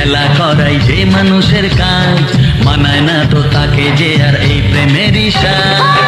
খেলা করাই যে মানুষের কাজ, মানায় না তো তাকে যে আর এই প্রেমেরই সাজ।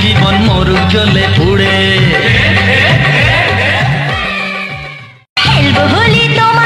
জীবন মরুক জ্বলে পুড়ে। খেলবো হোলি তোমার